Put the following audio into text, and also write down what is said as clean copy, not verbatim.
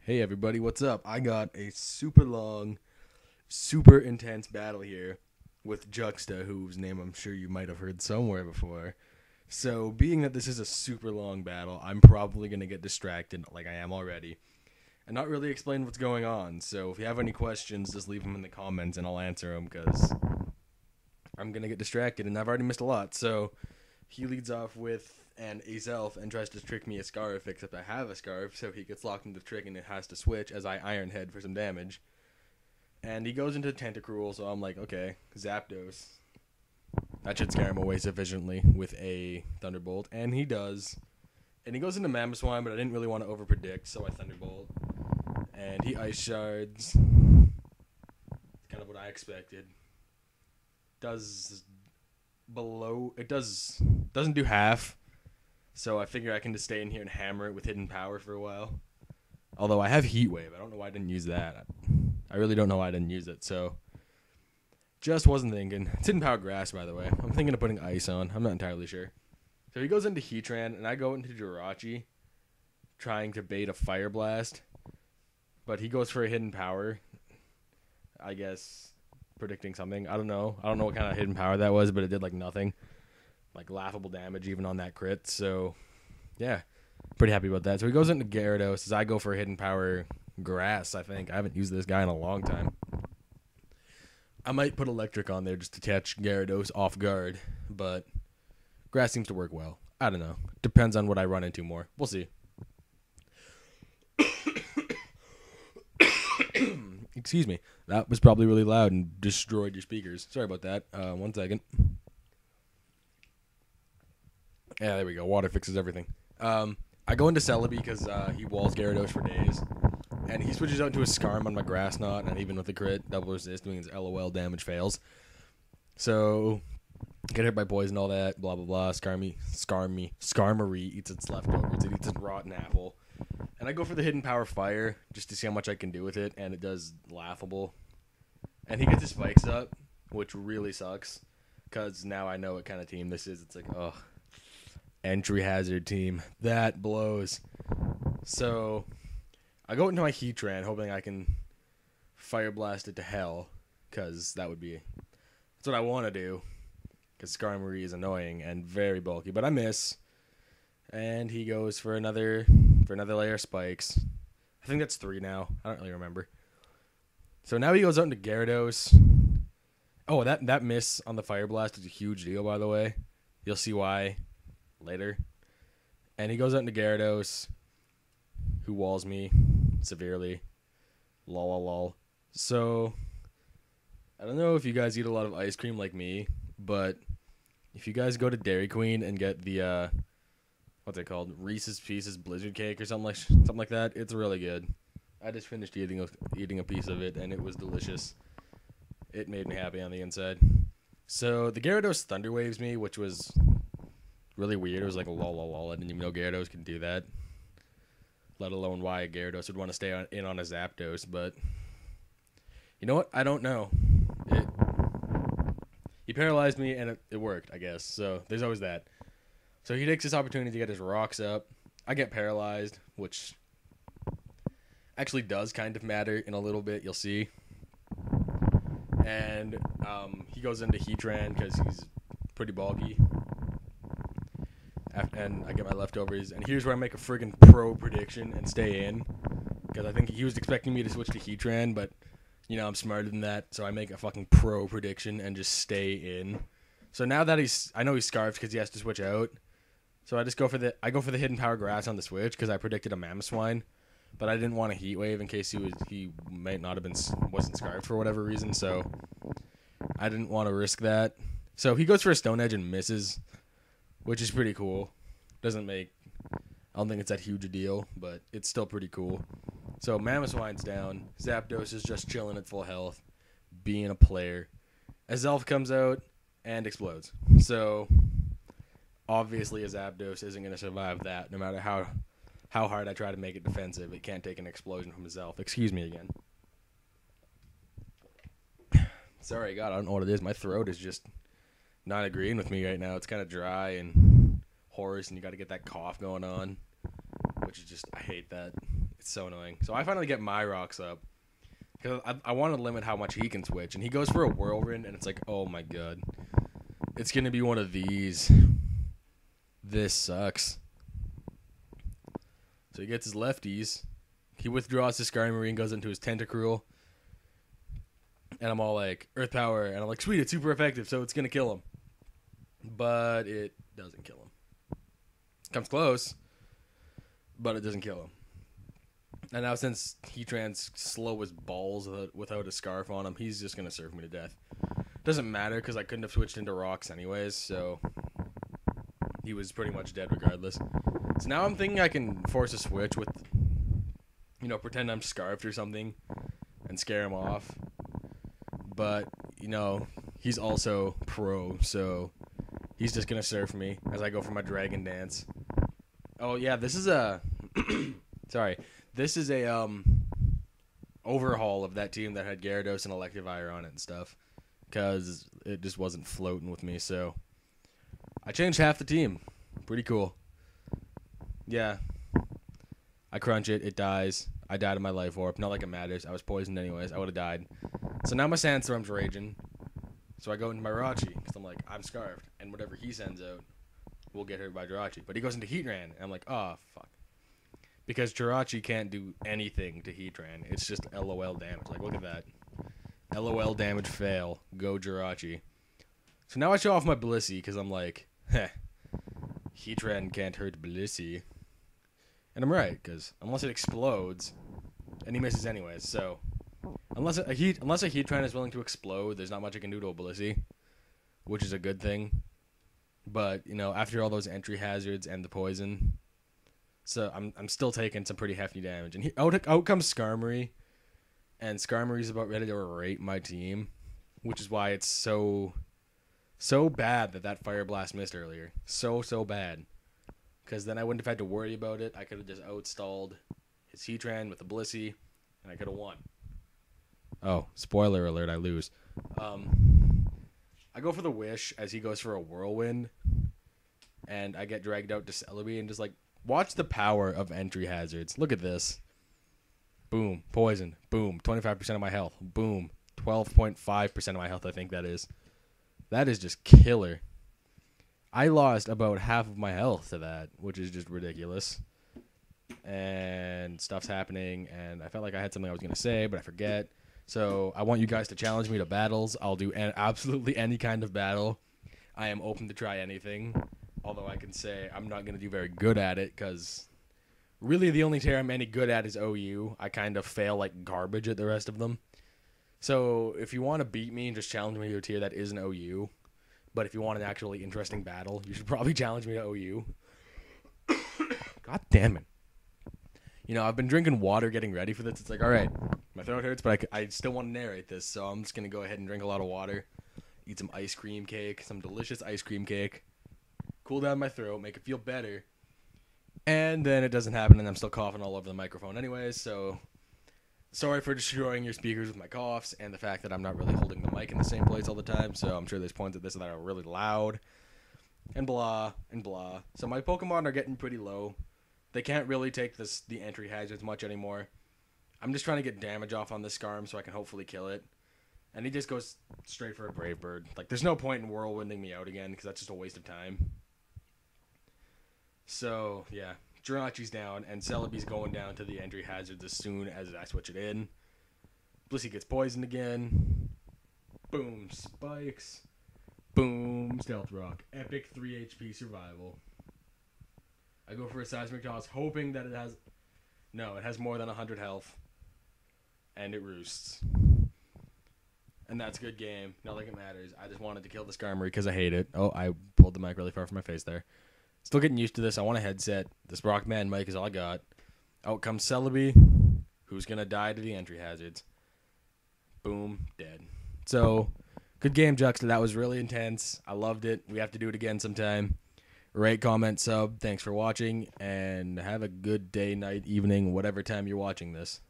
Hey everybody, what's up? I got a super long, super intense battle here with Juxta, whose name I'm sure you might have heard somewhere before. So, being that this is a super long battle, I'm probably going to get distracted like I am already and not really explain what's going on. So, if you have any questions, just leave them in the comments and I'll answer them because I'm going to get distracted and I've already missed a lot. So, he leads off with an Azelf and tries to trick me a Scarf, except I have a Scarf, so he gets locked into the trick and it has to switch as I Iron Head for some damage. And he goes into Tentacruel, so I'm like, okay, Zapdos. That should scare him away sufficiently with a Thunderbolt, and he does. And he goes into Mamoswine, but I didn't really want to overpredict, so I Thunderbolt. And he Ice Shards. Kind of what I expected. Doesn't do half. So I figure I can just stay in here and hammer it with Hidden Power for a while. Although I have Heat Wave. I don't know why I didn't use that. I really don't know why I didn't use it. So just wasn't thinking. It's Hidden Power Grass, by the way. I'm thinking of putting Ice on. I'm not entirely sure. So he goes into Heatran, and I go into Jirachi, trying to bait a Fire Blast. But he goes for a Hidden Power. I guess predicting something. I don't know. I don't know what kind of Hidden Power that was, but it did like nothing. Like laughable damage even on that crit. So yeah, pretty happy about that. So he goes into Gyarados as I go for a Hidden Power Grass, I think. I haven't used this guy in a long time. I might put Electric on there just to catch Gyarados off guard, but Grass seems to work well. I don't know. Depends on what I run into more. We'll see. Excuse me. That was probably really loud and destroyed your speakers. Sorry about that. 1 second. Yeah, there we go. Water fixes everything. I go into Celebi because he walls Gyarados for days. And he switches out into a Skarm on my Grass Knot, and even with the crit, double resist, doing his LOL damage fails. So, get hit by poison, all that, blah, blah, blah. Skarmory eats its leftovers. It eats its rotten apple. And I go for the Hidden Power Fire, just to see how much I can do with it, and it does laughable. And he gets his spikes up, which really sucks, because now I know what kind of team this is. It's like, oh, entry hazard team. That blows. So I go into my Heatran, hoping I can Fire Blast it to hell, because that's what I want to do, because Skarmory is annoying and very bulky, but I miss. And he goes for another layer of spikes. I think that's 3 now. I don't really remember. So now he goes out into Gyarados. Oh, that miss on the Fire Blast is a huge deal, by the way. You'll see why later. And he goes out into Gyarados, who walls me severely. Lol, lol, lol. So, I don't know if you guys eat a lot of ice cream like me, but if you guys go to Dairy Queen and get the, what's it called? Reese's Pieces Blizzard Cake or something like that, it's really good. I just finished eating a piece of it, and it was delicious. It made me happy on the inside. So, the Gyarados Thunder Waves me, which was really weird. It was like a lol, lol, lol. I didn't even know Gyarados could do that. Let alone why a Gyarados would want to stay in on a Zapdos, but you know what? I don't know. He paralyzed me, and it worked, I guess. So there's always that. So he takes this opportunity to get his rocks up. I get paralyzed, which actually does kind of matter in a little bit. You'll see. And he goes into Heatran because he's pretty bulky. And I get my leftovers, and here's where I make a friggin' pro prediction and stay in, because I think he was expecting me to switch to Heatran, but, you know, I'm smarter than that, so I make a fucking pro prediction and just stay in. So now that I know he's Scarfed because he has to switch out, so I go for the Hidden Power Grass on the switch, because I predicted a Mamoswine, but I didn't want a Heat Wave in case he might not have wasn't Scarfed for whatever reason, so I didn't want to risk that. So he goes for a Stone Edge and misses, which is pretty cool. I don't think it's that huge a deal, but it's still pretty cool. So Mamoswine's down. Zapdos is just chilling at full health, being a player. Azelf comes out and explodes. So obviously a Zapdos isn't going to survive that, no matter how hard I try to make it defensive. It can't take an explosion from Azelf. Excuse me again. Sorry, God, I don't know what it is. My throat is just not agreeing with me right now. It's kind of dry and hoarse, and you got to get that cough going on, which is just, I hate that. It's so annoying. So I finally get my rocks up. Because I want to limit how much he can switch. And he goes for a whirlwind, and it's like, oh my god. It's going to be one of these. This sucks. So he gets his lefties. He withdraws his Sky Marine, goes into his Tentacruel. And I'm all like, Earth Power. And I'm like, sweet, it's super effective, so it's going to kill him. But it doesn't kill him. Comes close, but it doesn't kill him. And now since Heatran's slow as balls without a scarf on him, he's just going to surf me to death. Doesn't matter because I couldn't have switched into rocks anyways, so he was pretty much dead regardless. So now I'm thinking I can force a switch with, pretend I'm scarfed or something and scare him off. But, he's also pro, so he's just going to surf me as I go for my Dragon Dance. Oh, yeah, this is a... Sorry. This is a overhaul of that team that had Gyarados and Electivire on it and stuff, because it just wasn't floating with me. So I changed half the team. Pretty cool. Yeah. I crunch it. It dies. I died in my Life Orb. Not like it matters. I was poisoned anyways. I would have died. So now my Sandstorm's raging. So I go into my Rachi, because I'm like, I'm scarfed. And whatever he sends out will get hurt by Jirachi. But he goes into Heatran. And I'm like, oh, fuck. Because Jirachi can't do anything to Heatran. It's just LOL damage. Like, look at that. LOL damage fail. Go Jirachi. So now I show off my Blissey because I'm like, heh. Heatran can't hurt Blissey. And I'm right, because unless it explodes, and he misses anyways. So, unless a Heatran is willing to explode, there's not much I can do to a Blissey, which is a good thing. But, after all those entry hazards and the poison... So I'm still taking some pretty hefty damage. And out comes Skarmory. And Skarmory's about ready to rape my team. Which is why it's so bad that Fire Blast missed earlier. So bad. Because then I wouldn't have had to worry about it. I could have just outstalled his Heatran with a Blissey. And I could have won. Oh, spoiler alert, I lose. I go for the Wish as he goes for a Whirlwind. And I get dragged out to Celebi and just like... Watch the power of entry hazards. Look at this. Boom. Poison. Boom. 25% of my health. Boom. 12.5% of my health, I think that is. That is just killer. I lost about half of my health to that, which is just ridiculous. And stuff's happening, and I felt like I had something I was going to say, but I forget. So I want you guys to challenge me to battles. I'll do absolutely any kind of battle. I am open to try anything. Although I can say I'm not going to do very good at it because really the only tier I'm any good at is OU. I kind of fail like garbage at the rest of them. So if you want to beat me, just challenge me to a tier that isn't OU. But if you want an actually interesting battle, you should probably challenge me to OU. God damn it. I've been drinking water getting ready for this. It's like, all right, my throat hurts, but I still want to narrate this. So I'm just going to go ahead and drink a lot of water. Eat some ice cream cake, some delicious ice cream cake. Cool down my throat, make it feel better. And then it doesn't happen, and I'm still coughing all over the microphone anyways, so sorry for destroying your speakers with my coughs and the fact that I'm not really holding the mic in the same place all the time, so I'm sure there's points at this that are really loud, and blah, and blah. So my Pokemon are getting pretty low. They can't really take the entry hazards much anymore. I'm just trying to get damage off on this Skarm so I can hopefully kill it. And he just goes straight for a Brave Bird. Like, there's no point in whirlwinding me out again, because that's just a waste of time. So, yeah, Jirachi's down, and Celebi's going down to the entry hazards as soon as I switch it in. Blissey gets poisoned again. Boom, spikes. Boom, Stealth Rock. Epic 3 HP survival. I go for a Seismic Toss, hoping that it has... No, it has more than 100 health. And it roosts. And that's a good game. Not like it matters. I just wanted to kill the Skarmory because I hate it. Oh, I pulled the mic really far from my face there. Still getting used to this. I want a headset. This Rockman mic is all I got. Out comes Celebi, who's going to die to the entry hazards. Boom, dead. So, good game, Juxta. That was really intense. I loved it. We have to do it again sometime. Rate, comment, sub. Thanks for watching, and have a good day, night, evening, whatever time you're watching this.